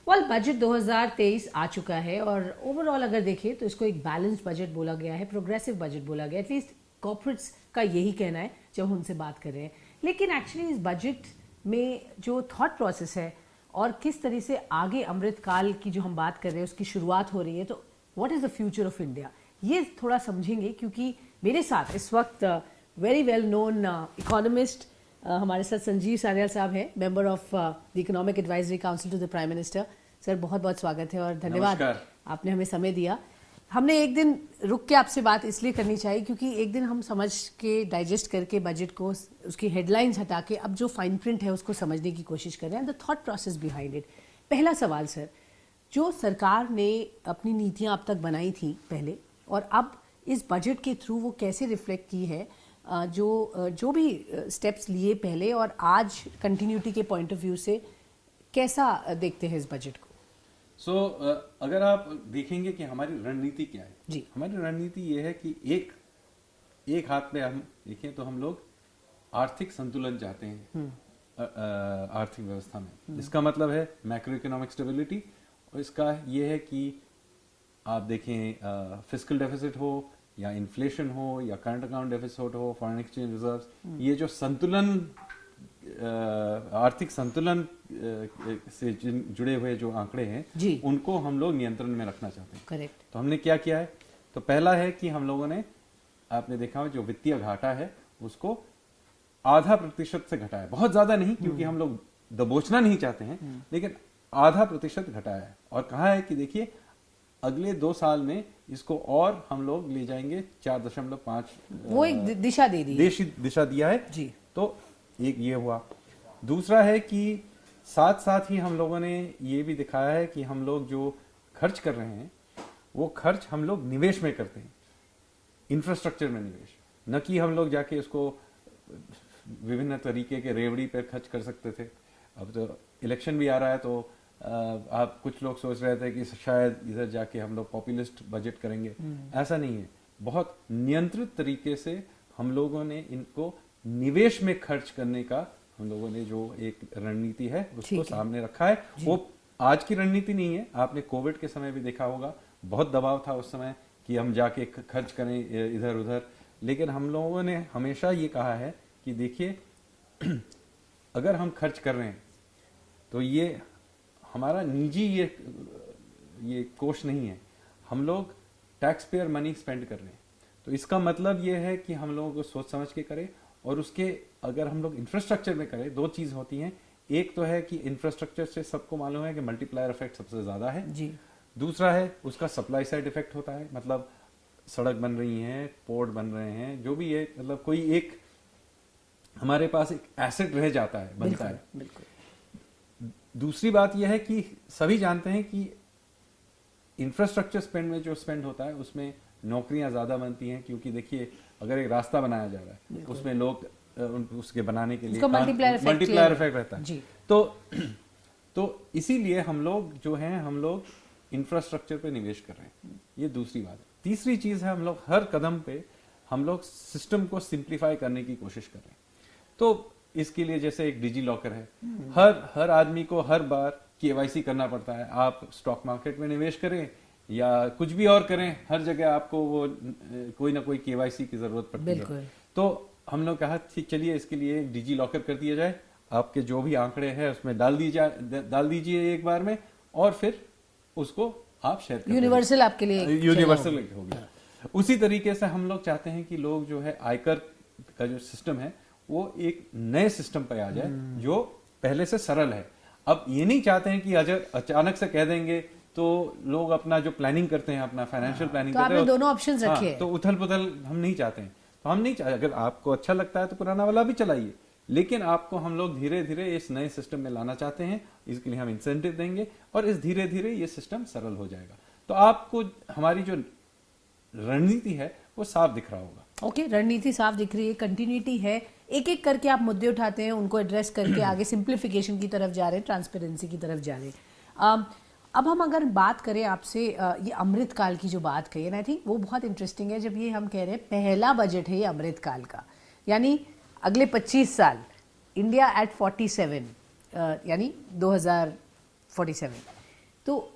Well budget 2023 आ चुका है और ओवरऑल अगर देखें तो इसको एक बैलेंस्ड बजट बोला गया है, प्रोग्रेसिव बजट बोला गया है, एटलीस्ट कॉर्पोरेट्स का यही कहना है जब हम उनसे बात कर रहे हैं। लेकिन एक्चुअली इस बजट में जो थॉट प्रोसेस है और किस तरह से आगे अमृतकाल की जो हम बात कर रहे हैं उसकी शुरुआत हो रही है, तो what is the future of India, ये थोड़ा समझेंगे। क्योंकि मेरे साथ इस वक्त वेरी वेल नोन इकोनॉमिस्ट हमारे साथ संजीव सान्याल साहब हैं, member of the economic advisory council to the prime minister. Sir बहुत बहुत स्वागत है और धन्यवाद, आपने हमें समय दिया। हमने एक दिन रुक के आपसे बात इसलिए करनी चाहिए क्योंकि एक दिन हम समझ के डाइजेस्ट करके बजट को उसकी हेडलाइंस हटा के अब जो फाइन प्रिंट है उसको समझने की कोशिश कर रहे हैं, the thought process behind it. पहला सवाल सर, जो सरकार ने अपनी नीतियां अब तक बनाई थी पहले और अब इस बजट के थ्रू वो कैसे रिफ्लेक्ट की है, जो भी स्टेप्स लिए पहले और आज कंटिन्यूटी के पॉइंट ऑफ व्यू से कैसा देखते हैं इस बजट को? अगर आप देखेंगे कि हमारी रणनीति क्या है जी, हमारी रणनीति ये है कि एक हाथ पे हम देखें तो हम लोग आर्थिक संतुलन चाहते हैं आर्थिक व्यवस्था में। इसका मतलब है मैक्रो इकोनॉमिक स्टेबिलिटी, और इसका ये है कि आप देखें फिस्कल डेफिसिट हो या इन्फ्लेशन हो या करंट अकाउंट डेफिसिट हो, फॉरेन एक्सचेंज रिजर्व्स, ये जो संतुलन आर्थिक संतुलन से जुड़े हुए जो आंकड़े हैं उनको हम लोग नियंत्रण में रखना चाहते हैं। करेक्ट। तो हमने क्या किया है, तो पहला है कि हम लोगों ने, आपने देखा हो, जो वित्तीय घाटा है उसको 0.5% से घटाया। बहुत ज्यादा नहीं, क्योंकि हम लोग दबोचना नहीं चाहते हैं, लेकिन 0.5% घटाया है। और कहा है कि देखिए अगले 2 साल में इसको और हम लोग ले जाएंगे 4.5, वो एक दिशा दे दी, दिशा दिया है जी। तो एक ये हुआ। दूसरा है कि साथ साथ ही हम लोगों ने ये भी दिखाया है कि हम लोग जो खर्च कर रहे हैं वो खर्च हम लोग निवेश में करते हैं, इंफ्रास्ट्रक्चर में निवेश, न कि हम लोग जाके उसको विभिन्न तरीके के रेवड़ी पे खर्च कर सकते थे। अब तो इलेक्शन भी आ रहा है, तो आप कुछ लोग सोच रहे थे कि शायद इधर जाके हम लोग पॉपुलिस्ट बजट करेंगे। ऐसा नहीं है, बहुत नियंत्रित तरीके से हम लोगों ने इनको निवेश में खर्च करने का हम लोगों ने जो एक रणनीति है उसको सामने रखा है। वो आज की रणनीति नहीं है, आपने कोविड के समय भी देखा होगा, बहुत दबाव था उस समय कि हम जाके खर्च करें इधर उधर। लेकिन हम लोगों ने हमेशा ये कहा है कि देखिए अगर हम खर्च कर रहे हैं तो ये हमारा निजी ये कोष नहीं है, हम लोग टैक्स पेयर मनी स्पेंड कर रहे हैं। तो इसका मतलब ये है कि हम लोगों को सोच समझ के करें, और उसके अगर हम लोग इंफ्रास्ट्रक्चर में करें, 2 चीज होती हैं। एक तो है कि इंफ्रास्ट्रक्चर से सबको मालूम है कि मल्टीप्लायर इफेक्ट सबसे ज्यादा है जी। दूसरा है उसका सप्लाई साइड इफेक्ट होता है, मतलब सड़क बन रही हैं, पोर्ट बन रहे हैं, जो भी है, मतलब कोई एक हमारे पास एक एसेट रह जाता है, बनता है। बिल्कुल। दूसरी बात यह है कि सभी जानते हैं कि इंफ्रास्ट्रक्चर स्पेंड में जो स्पेंड होता है उसमें नौकरियां ज्यादा बनती हैं, क्योंकि देखिए अगर एक रास्ता बनाया जा रहा है उसमें लोग उसके बनाने के लिए मल्टीप्लायर इफेक्ट रहता है जी। तो इसीलिए हम लोग जो हैं हम लोग इंफ्रास्ट्रक्चर पे निवेश कर रहे हैं, ये दूसरी बात है। तीसरी चीज है, हम लोग हर कदम पे हम लोग सिस्टम को सिंप्लीफाई करने की कोशिश कर रहे हैं। तो इसके लिए जैसे एक डिजी लॉकर है, हर आदमी को हर बार केवाईसी करना पड़ता है। आप स्टॉक मार्केट में निवेश करें या कुछ भी और करें, हर जगह आपको वो कोई ना कोई केवाईसी की जरूरत पड़ती है। तो हम लोग कहा कि चलिए इसके लिए एक डिजी लॉकर कर दिया जाए, आपके जो भी आंकड़े हैं उसमें डाल दीजिए एक बार में, और फिर उसको आप शेयर कर यूनिवर्सल आपके लिए यूनिवर्सल हो गया। उसी तरीके से हम लोग चाहते हैं कि लोग जो है आयकर का जो सिस्टम है वो एक नए सिस्टम पे आ जाए जो पहले से सरल है। अब ये नहीं चाहते हैं कि अचानक से कह देंगे तो लोग अपना जो प्लानिंग करते हैं, अपना फाइनेंशियल प्लानिंग करते हैं, दोनों ऑप्शंस रखे हैं। तो उथल पुथल हम नहीं चाहते हैं। तो हम नहीं चाहते, अगर आपको अच्छा लगता है तो पुराना वाला भी चलाइए, लेकिन आपको हम लोग धीरे धीरे इस नए सिस्टम में लाना चाहते हैं। इसके लिए हम इंसेंटिव देंगे और इस धीरे धीरे ये सिस्टम सरल हो जाएगा। तो आपको हमारी जो रणनीति है वो साफ दिख रहा होगा। ओके, रणनीति साफ दिख रही है, कंटिन्यूटी है, एक एक करके आप मुद्दे उठाते हैं, उनको एड्रेस करके आगे सिंप्लीफिकेशन की तरफ जा रहे हैं, ट्रांसपेरेंसी की तरफ जा रहे हैं। अब हम अगर बात करें आपसे ये अमृतकाल की जो बात कही है, आई थिंक वो बहुत इंटरेस्टिंग है। जब ये हम कह रहे हैं पहला बजट है ये अमृतकाल का, यानी अगले 25 साल इंडिया एट 47, यानी 2047, तो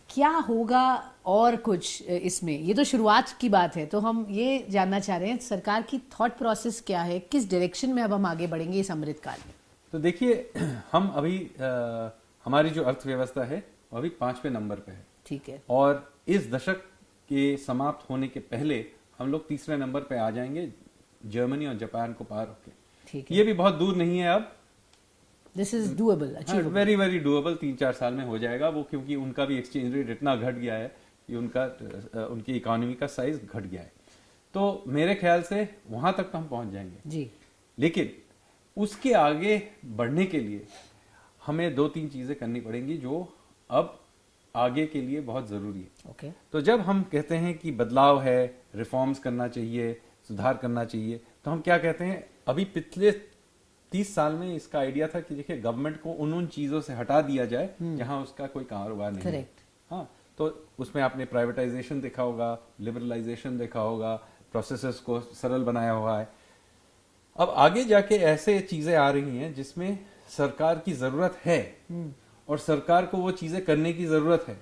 क्या होगा और कुछ इसमें? ये तो शुरुआत की बात है, तो हम ये जानना चाह रहे हैं सरकार की थॉट प्रोसेस क्या है, किस डायरेक्शन में अब हम आगे बढ़ेंगे इस अमृत काल में? तो देखिए, हम अभी हमारी जो अर्थव्यवस्था है वो अभी 5वें नंबर पे है। ठीक है। और इस दशक के समाप्त होने के पहले हम लोग 3रे नंबर पे आ जाएंगे, जर्मनी और जापान को पार होके। ठीक है। ये भी बहुत दूर नहीं है अब, this is doable, achievable. Very very doable. 3-4 साल में हो जाएगा वो, क्योंकि उनका भी एक्सचेंज रेट इतना घट गया है कि उनकी इकोनॉमी का साइज घट गया है। तो मेरे ख्याल से वहां तक तो हम पहुंच जाएंगे जी। लेकिन उसके आगे बढ़ने के लिए हमें 2-3 चीजें करनी पड़ेंगी जो अब आगे के लिए बहुत जरूरी है। ओके। तो जब हम कहते हैं कि बदलाव है, रिफॉर्म्स करना चाहिए, सुधार करना चाहिए, तो हम क्या कहते हैं, अभी पिछले 30 साल में इसका आइडिया था कि देखिए गवर्नमेंट को उन चीजों से हटा दिया जाए जहां उसका कोई कारोबार नहीं है। करेक्ट। हाँ, तो उसमें आपने प्राइवेटाइजेशन देखा होगा, लिबरलाइजेशन देखा होगा, प्रोसेसेस को सरल बनाया हुआ है। अब आगे जाके ऐसे चीजें आ रही हैं जिसमें सरकार की जरूरत है और सरकार को वो चीजें करने की जरूरत है,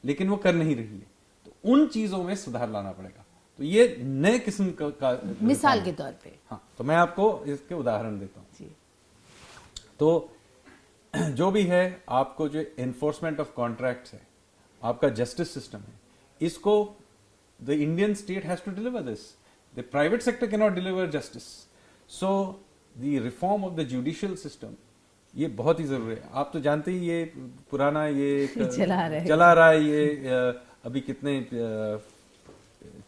लेकिन वो कर नहीं रही है। तो उन चीजों में सुधार लाना पड़ेगा। तो ये नए किस्म का मिसाल के तौर पे। हाँ, तो मैं आपको इसके उदाहरण देता हूँ। जी। तो जो भी है, आपको जो एनफोर्समेंट ऑफ कॉन्ट्रैक्ट्स है, आपका जस्टिस सिस्टम है, इसको the Indian state has to deliver this. The private sector can not deliver justice. So the reform of the judicial system, ये बहुत ही जरूरी है। आप तो जानते ही ये पुराना ये चला रहा है ये अभी कितने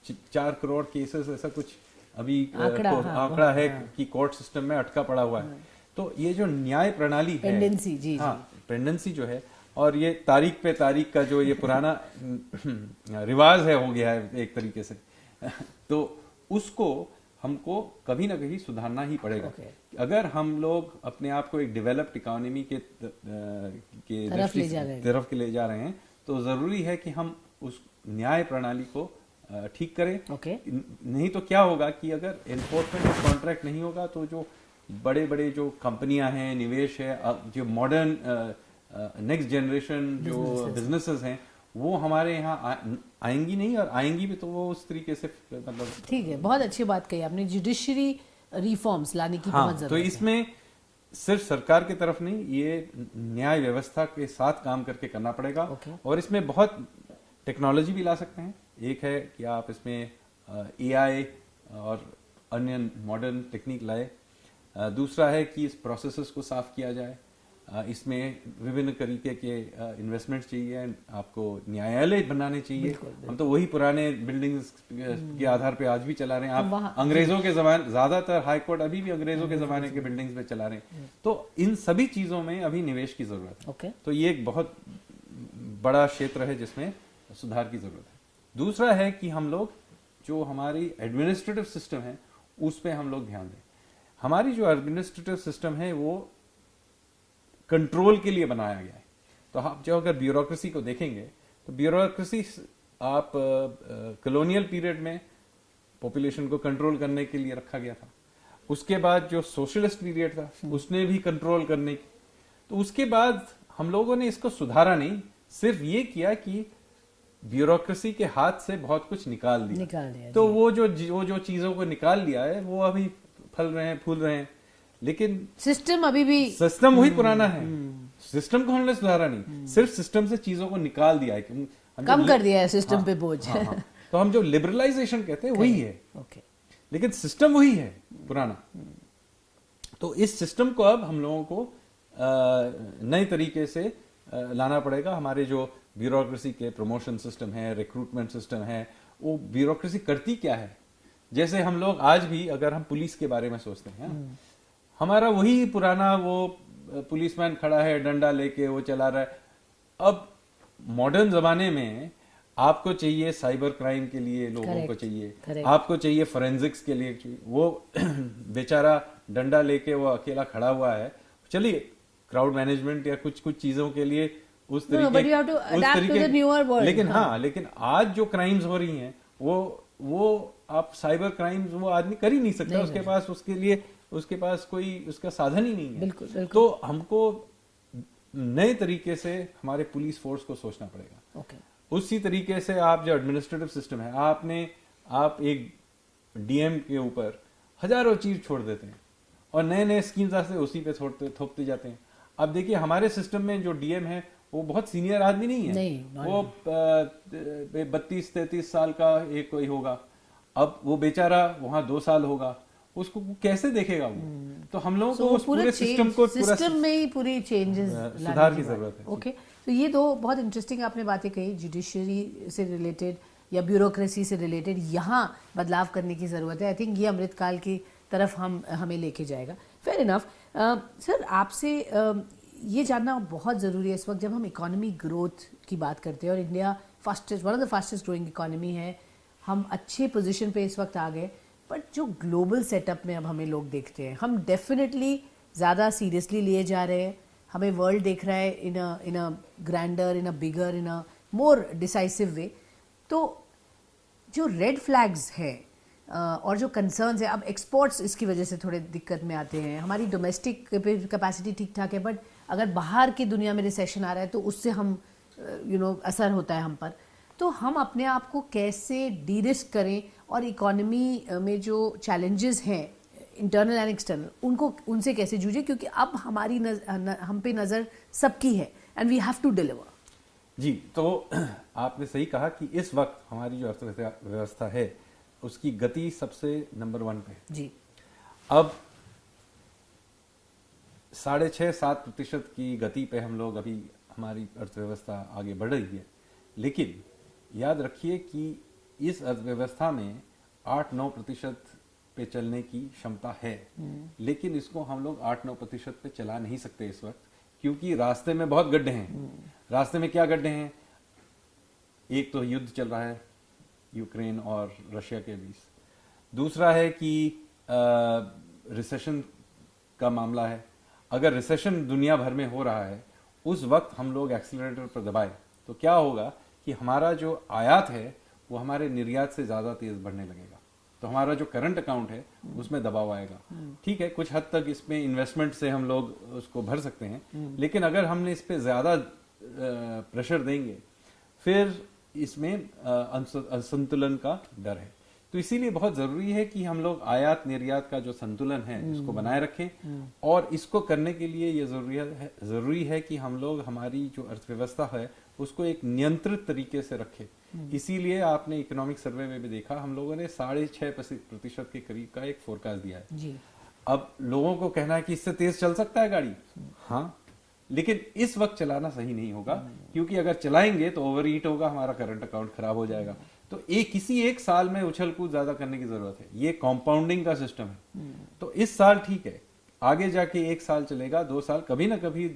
4 करोड़ केसेस ऐसा कुछ अभी आंकड़ा है कि कोर्ट सिस्टम में अटका पड़ा हुआ है। तो ये जो न्याय प्रणाली है, पेंडेंसी, जी, हाँ, पेंडेंसी जो है, और ये तारीख पे तारीख का जो ये पुराना रिवाज है, हो गया है एक तरीके से, तो उसको हमको कभी ना कभी सुधारना ही पड़ेगा। अगर हम लोग अपने आप को एक डेवलप्ड इकोनॉमी के तरफ ले जा रहे हैं, तो जरूरी है कि हम उस न्याय प्रणाली को ठीक करें। नहीं तो क्या होगा कि अगर एनफोर्समेंट ऑफ कॉन्ट्रैक्ट नहीं होगा, तो जो बड़े बड़े जो कंपनियां हैं, निवेश है, जो मॉडर्न नेक्स्ट जनरेशन जो बिजनेसेस हैं, वो हमारे यहाँ आएंगी नहीं, और आएंगी भी तो वो उस तरीके से, मतलब। ठीक है, बहुत अच्छी बात कही आपने, जुडिशरी रिफॉर्म्स लाने की बहुत जरूरत है। तो इसमें सिर्फ सरकार की तरफ नहीं, ये न्याय व्यवस्था के साथ काम करके करना पड़ेगा। और इसमें बहुत टेक्नोलॉजी भी ला सकते हैं। एक है कि आप इसमें AI और अन्य मॉडर्न टेक्निक लाए। दूसरा है कि इस प्रोसेसेस को साफ किया जाए। इसमें विभिन्न तरीके के इन्वेस्टमेंट चाहिए। आपको न्यायालय बनाने चाहिए। हम तो वही पुराने बिल्डिंग्स के आधार पे आज भी चला रहे हैं। आप अंग्रेजों के जमाने, ज्यादातर हाई कोर्ट अभी भी अंग्रेजों के जमाने के बिल्डिंग्स पे चला रहे हैं। तो इन सभी चीजों में अभी निवेश की जरूरत है। तो ये एक बहुत बड़ा क्षेत्र है जिसमें सुधार की जरूरत है। दूसरा है कि हम लोग जो हमारी एडमिनिस्ट्रेटिव सिस्टम है, उस पर हम लोग ध्यान दें। हमारी जो एडमिनिस्ट्रेटिव सिस्टम है वो कंट्रोल के लिए बनाया गया है। तो आप जो अगर ब्यूरोक्रेसी को देखेंगे, तो ब्यूरोक्रेसी आप कॉलोनियल पीरियड में पॉपुलेशन को कंट्रोल करने के लिए रखा गया था। उसके बाद जो सोशलिस्ट पीरियड था, उसने भी कंट्रोल करने की। तो उसके बाद हम लोगों ने इसको सुधारा नहीं, सिर्फ ये किया कि ब्यूरोक्रेसी के हाथ से बहुत कुछ निकाल दिया। तो वो जो चीजों को निकाल लिया है, वो अभी फल रहे हैं, फूल रहे हैं, लेकिन सिस्टम अभी भी सिस्टम वही पुराना है। सिस्टम को हमने सुधारा नहीं, सिर्फ सिस्टम से चीजों को निकाल दिया है, कम कर दिया है सिस्टम पे बोझ। तो हम जो लिबरलाइजेशन कहते हैं वही है, लेकिन सिस्टम वही है पुराना। तो इस सिस्टम को अब हम लोगों को नए तरीके से लाना पड़ेगा। हमारे जो ब्यूरोक्रेसी के प्रमोशन सिस्टम है, रिक्रूटमेंट सिस्टम है, वो ब्यूरोक्रेसी करती क्या है। जैसे हम लोग आज भी अगर हम पुलिस के बारे में सोचते हैं, हमारा वही पुराना वो पुलिसमैन खड़ा है डंडा लेके, वो चला रहा है। अब मॉडर्न जमाने में आपको चाहिए साइबर क्राइम के लिए लोगों को चाहिए, आपको चाहिए फोरेंसिक्स के लिए चाहिए। वो बेचारा डंडा लेके वो अकेला खड़ा हुआ है। चलिए क्राउड मैनेजमेंट या कुछ चीजों के लिए उस तरीके लेकिन आज जो क्राइम्स हो रही हैं, वो आप साइबर क्राइम्स वो आदमी कर ही नहीं सकता। उसके पास कोई उसका साधन ही नहीं है। बिल्कुल। तो हमको नए तरीके से हमारे पुलिस फोर्स को सोचना पड़ेगा। ओके, उसी तरीके से आप जो एडमिनिस्ट्रेटिव सिस्टम है, आप एक डीएम के ऊपर हजारों चीज छोड़ देते हैं और नए नए स्कीम्स से उसी पे थोपते जाते हैं। अब देखिए हमारे सिस्टम में जो डीएम है वो बहुत सीनियर आदमी नहीं है, नहीं, वो 32-33 साल का एक कोई होगा। अब वो बेचारा वहां 2 साल होगा, उसको कैसे देखेगा वो? तो हम लोगों को उस पूरे सिस्टम को सिस्टम में ही पूरी चेंजेस सुधार की जरूरत है। ओके, तो ये दो बहुत इंटरेस्टिंग आपने बातें कही, जुडिशरी से रिलेटेड या ब्यूरोक्रेसी से रिलेटेड यहाँ बदलाव करने की ज़रूरत है। आई थिंक ये अमृतकाल की तरफ हमें लेके जाएगा। Fair enough. सर आपसे ये जानना बहुत ज़रूरी है इस वक्त जब हम इकोनॉमी ग्रोथ की बात करते हैं और India one of the fastest growing economy है, हम अच्छे पोजीशन पे इस वक्त आ गए, बट जो ग्लोबल सेटअप में अब हमें लोग देखते हैं, हम डेफिनेटली ज़्यादा सीरियसली लिए जा रहे हैं, हमें वर्ल्ड देख रहा है इन अ ग्रैंडर, इन अ बिगर, इन अ मोर डिसाइसिव वे। तो जो रेड फ्लैग्स हैं और जो कंसर्न्स है, अब एक्सपोर्ट्स इसकी वजह से थोड़े दिक्कत में आते हैं, हमारी डोमेस्टिक कैपेसिटी ठीक ठाक है, बट अगर बाहर की दुनिया में रिसेशन आ रहा है तो उससे हम असर होता है हम पर। तो हम अपने आप को कैसे डी रिस्क करें और इकोनॉमी में जो चैलेंजेस हैं इंटरनल एंड एक्सटर्नल उनसे कैसे जूझे, क्योंकि अब हमारी हम पे नज़र सबकी है and we have to deliver. जी, तो आपने सही कहा कि इस वक्त हमारी जो अर्थव्यवस्था है उसकी गति सबसे नंबर 1 पे है जी। अब 6.5-7% की गति पे हम लोग अभी हमारी अर्थव्यवस्था आगे बढ़ रही है, लेकिन याद रखिए कि इस अर्थव्यवस्था में 8-9% पे चलने की क्षमता है, लेकिन इसको हम लोग 8-9% पे चला नहीं सकते इस वक्त, क्योंकि रास्ते में बहुत गड्ढे हैं। रास्ते में क्या गड्ढे हैं? एक तो युद्ध चल रहा है यूक्रेन और रशिया के बीच, दूसरा है कि रिसेशन का मामला है। अगर रिसेशन दुनिया भर में हो रहा है, उस वक्त हम लोग एक्सीलरेटर पर दबाए तो क्या होगा कि हमारा जो आयात है वो हमारे निर्यात से ज्यादा तेज बढ़ने लगेगा, तो हमारा जो करंट अकाउंट है उसमें दबाव आएगा। ठीक है, कुछ हद तक इसमें इन्वेस्टमेंट से हम लोग उसको भर सकते हैं, लेकिन अगर हमने इस पे ज्यादा प्रेशर देंगे फिर इसमें असंतुलन का डर है। तो इसीलिए बहुत जरूरी है कि हम लोग आयात निर्यात का जो संतुलन है इसको बनाए रखें, और इसको करने के लिए ये जरूरी है कि हम लोग हमारी जो अर्थव्यवस्था है उसको एक नियंत्रित तरीके से रखें। इसीलिए आपने इकोनॉमिक सर्वे में भी देखा, हम लोगों ने 6.5% के करीब का एक फोरकास्ट दिया है जी। अब लोगों को कहना है कि इससे तेज चल सकता है गाड़ी, हाँ, लेकिन इस वक्त चलाना सही नहीं होगा, क्योंकि अगर चलाएंगे तो ओवर हीट होगा, हमारा करंट अकाउंट खराब हो जाएगा। तो किसी एक साल में उछल कूद ज्यादा करने की जरूरत है, ये कंपाउंडिंग का सिस्टम है। तो इस साल ठीक है, आगे जाके 1 साल चलेगा, 2 साल, कभी ना कभी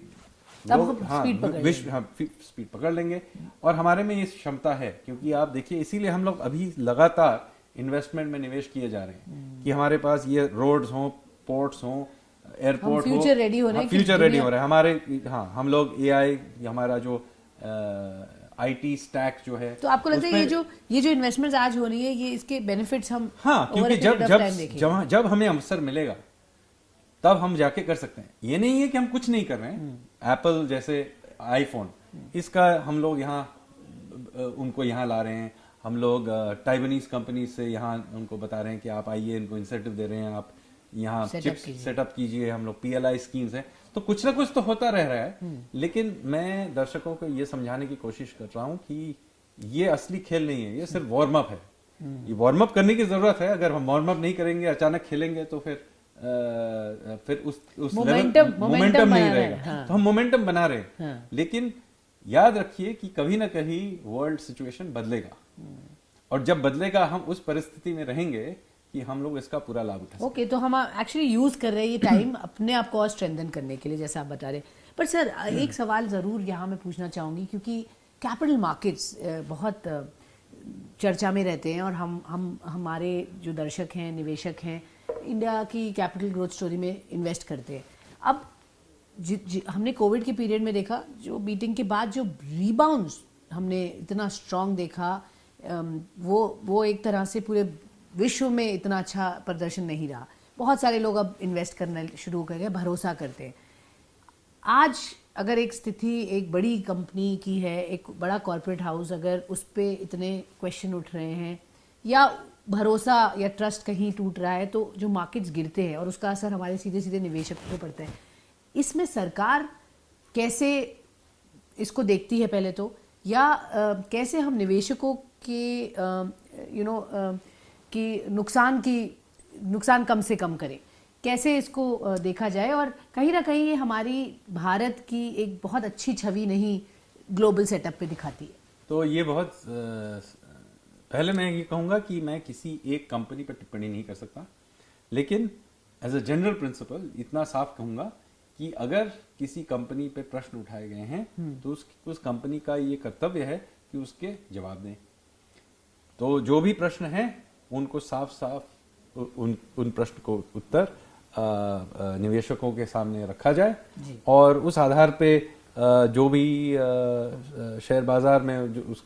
स्पीड पकड़ लेंगे, और हमारे में ये क्षमता है, क्योंकि आप देखिए इसीलिए हम लोग अभी लगातार इन्वेस्टमेंट में निवेश किए जा रहे हैं कि हमारे पास ये रोड्स हो, पोर्ट्स हो, एयरपोर्ट हो, फ्यूचर रेडी हो रहे हैं हमारे। हाँ, हम लोग एआई, हमारा जो आईटी स्टैक जो है, तो आपको लगता है ये जो इन्वेस्टमेंट्स आज हो रही है, ये इसके बेनिफिट्स हम क्योंकि जब हमें अवसर मिलेगा तब हम जाके कर सकते हैं। ये नहीं है कि हम कुछ नहीं कर रहे हैं। एप्पल जैसे आईफोन, इसका हम लोग यहाँ उनको यहाँ ला रहे हैं, हम लोग टाइवानीज कंपनी से यहाँ उनको बता रहे हैं कि आप आइए, इनको इंसेंटिव दे रहे हैं, आप यहाँ चिप्स सेटअप कीजिए, हम लोग पीएलआई स्कीम्स हैं। तो कुछ ना कुछ तो होता रह रहा है, लेकिन मैं दर्शकों को ये समझाने की कोशिश कर रहा हूँ कि ये असली खेल नहीं है, ये सिर्फ वार्म अप है। ये वार्म अप करने की जरूरत है। अगर हम वार्म अप नहीं करेंगे, अचानक खेलेंगे, तो फिर उस मोमेंटम नहीं रहेगा। हाँ। तो हम मोमेंटम बना रहे हैं, हाँ। लेकिन याद रखिए कि कभी ना कभी वर्ल्ड सिचुएशन बदलेगा, और जब बदलेगा हम उस परिस्थिति में रहेंगे कि हम लोग इसका पूरा लाभ उठा सकें। ओके, तो हम एक्चुअली यूज कर रहे हैं ये टाइम अपने आप को और स्ट्रेंथन करने के लिए, जैसा आप बता रहे। पर सर एक सवाल जरूर यहाँ मैं पूछना चाहूंगी, क्योंकि कैपिटल मार्केट्स बहुत चर्चा में रहते हैं, और हमारे जो दर्शक हैं, निवेशक हैं, इंडिया की कैपिटल ग्रोथ स्टोरी में इन्वेस्ट करते हैं। अब हमने कोविड के पीरियड में देखा, जो बीटिंग के बाद जो रीबाउंड्स हमने इतना स्ट्रांग देखा, वो एक तरह से पूरे विश्व में इतना अच्छा प्रदर्शन नहीं रहा। बहुत सारे लोग अब इन्वेस्ट करना शुरू कर गए, भरोसा करते हैं। आज अगर एक स्थिति एक बड़ी कंपनी की है, एक बड़ा कॉर्पोरेट हाउस, अगर उस पे इतने क्वेश्चन उठ रहे हैं या भरोसा या ट्रस्ट कहीं टूट रहा है, तो जो मार्केट्स गिरते हैं और उसका असर हमारे सीधे सीधे निवेशकों को पड़ता है, इसमें सरकार कैसे इसको देखती है पहले तो, या कैसे हम निवेशकों के कि नुकसान कम से कम करें, कैसे इसको देखा जाए? और कहीं ना कहीं ये हमारी भारत की एक बहुत अच्छी छवि नहीं ग्लोबल सेटअप पे दिखाती है। तो ये बहुत पहले मैं ये कहूँगा कि मैं किसी एक कंपनी पर टिप्पणी नहीं कर सकता, लेकिन एज अ जनरल प्रिंसिपल इतना साफ कहूँगा कि अगर किसी कंपनी पे प्रश्न उठाए गए हैं तो उस कंपनी का ये कर्तव्य है कि उसके जवाब दें। तो जो भी प्रश्न है उनको साफ साफ उन प्रश्न को उत्तर निवेशकों के सामने रखा जाए और उस आधार पे जो भी शेयर बाजार में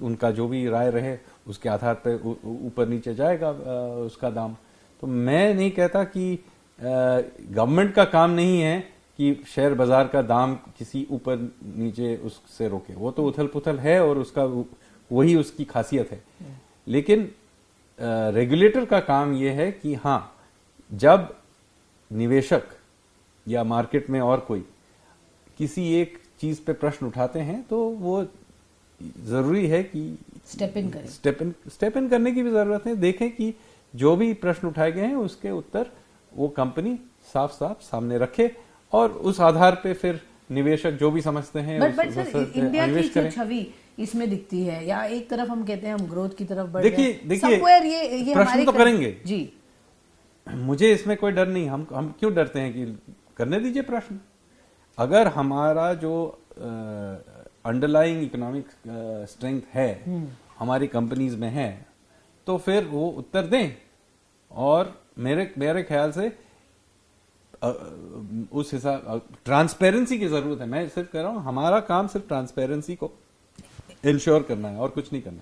उनका जो भी राय रहे उसके आधार पे ऊपर नीचे जाएगा उसका दाम। तो मैं नहीं कहता कि गवर्नमेंट का काम नहीं है कि शेयर बाजार का दाम किसी ऊपर नीचे उससे रोके, वो तो उथल पुथल है और उसका वही उसकी खासियत है। लेकिन रेगुलेटर का काम ये है कि हाँ, जब निवेशक या मार्केट में और कोई किसी एक चीज पे प्रश्न उठाते हैं तो वो जरूरी है कि स्टेप इन करें। स्टेप इन करने की भी जरूरत है। देखें कि जो भी प्रश्न उठाए गए हैं उसके उत्तर वो कंपनी साफ साफ सामने रखे और उस आधार पे फिर निवेशक जो भी समझते हैं बट सर, इंडिया की जो छवि इसमें दिखती है, या एक तरफ हम कहते हैं हम ग्रोथ की तरफ बढ़ रहे हैं, देखिए ये प्रश्न तो करेंगे जी। मुझे इसमें कोई डर नहीं, हम क्यों डरते हैं कि करने दीजिए प्रश्न। अगर हमारा जो अंडरलाइंग इकोनॉमिक स्ट्रेंथ है हमारी कंपनीज में है तो फिर वो उत्तर दें। और मेरे ख्याल से उस हिसाब ट्रांसपेरेंसी की जरूरत है। मैं सिर्फ कह रहा हूं हमारा काम सिर्फ ट्रांसपेरेंसी को इंश्योर करना है और कुछ नहीं करना।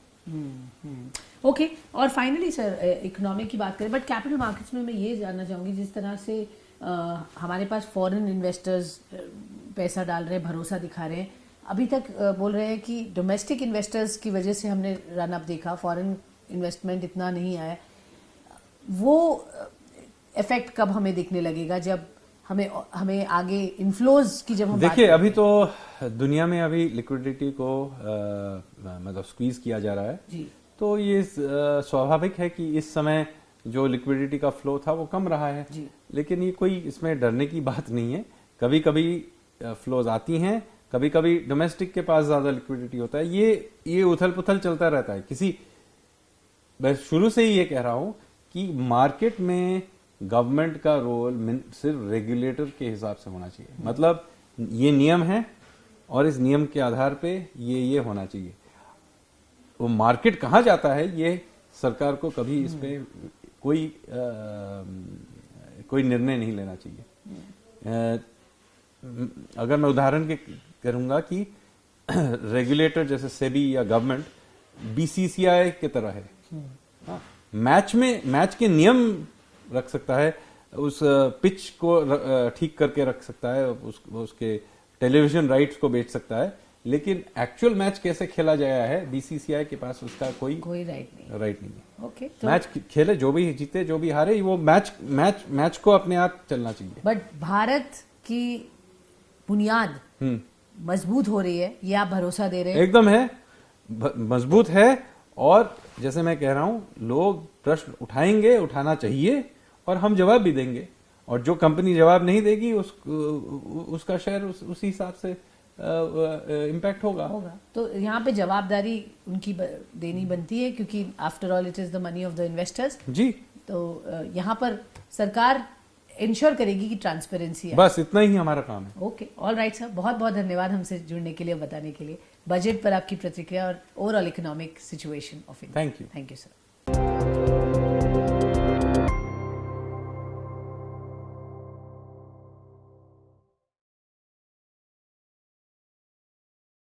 ओके और फाइनली सर इकोनॉमी की बात करें, बट कैपिटल मार्केट्स में मैं ये जानना चाहूंगी, जिस तरह से हमारे पास फॉरेन इन्वेस्टर्स पैसा डाल रहे हैं, भरोसा दिखा रहे हैं, अभी तक बोल रहे हैं कि डोमेस्टिक इन्वेस्टर्स की वजह से हमने रन अप देखा, फॉरेन इन्वेस्टमेंट इतना नहीं आया। वो इफेक्ट कब हमें दिखने लगेगा, जब हमें आगे इन्फ्लोज की जब हम देखिए अभी तो दुनिया में अभी लिक्विडिटी को मतलब स्क्वीज किया जा रहा है जी। तो ये स्वाभाविक है कि इस समय जो लिक्विडिटी का फ्लो था वो कम रहा है जी। लेकिन ये कोई इसमें डरने की बात नहीं है। कभी कभी फ्लोज आती हैं, कभी कभी डोमेस्टिक के पास ज्यादा लिक्विडिटी होता है, ये उथल पुथल चलता रहता है। मैं शुरू से ही ये कह रहा हूं कि मार्केट में गवर्नमेंट का रोल सिर्फ रेगुलेटर के हिसाब से होना चाहिए। मतलब ये नियम है और इस नियम के आधार पे ये होना चाहिए। वो मार्केट कहाँ जाता है ये सरकार को कभी इस पे कोई निर्णय नहीं लेना चाहिए। अगर मैं उदाहरण के करूंगा कि रेगुलेटर जैसे सेबी या गवर्नमेंट बीसीसीआई की तरह है। हाँ, मैच के नियम रख सकता है, उस पिच को ठीक करके रख सकता है, उसके टेलीविजन राइट्स को बेच सकता है, लेकिन एक्चुअल मैच कैसे खेला गया है बीसीसीआई के पास उसका कोई राइट नहीं है। ओके, तो मैच खेले, जो भी जीते जो भी हारे, वो मैच को अपने आप चलना चाहिए। बट भारत की बुनियाद मजबूत हो रही है, ये आप भरोसा दे रहे हैं? एकदम है, मजबूत है। और जैसे मैं कह रहा हूं, लोग प्रश्न उठाएंगे, उठाना चाहिए और हम जवाब भी देंगे। और जो कंपनी जवाब नहीं देगी उसका शेयर उसी हिसाब से इम्पैक्ट होगा। तो यहाँ पे जवाबदारी उनकी देनी बनती है, क्योंकि after all it is the money of the investors जी। तो यहाँ पर सरकार इंश्योर करेगी कि ट्रांसपेरेंसी है। बस इतना ही हमारा काम है। ओके, ऑल राइट सर, बहुत बहुत धन्यवाद हमसे जुड़ने के लिए, बताने के लिए, बजट पर आपकी प्रतिक्रिया और overall economic situation of India. Thank you sir.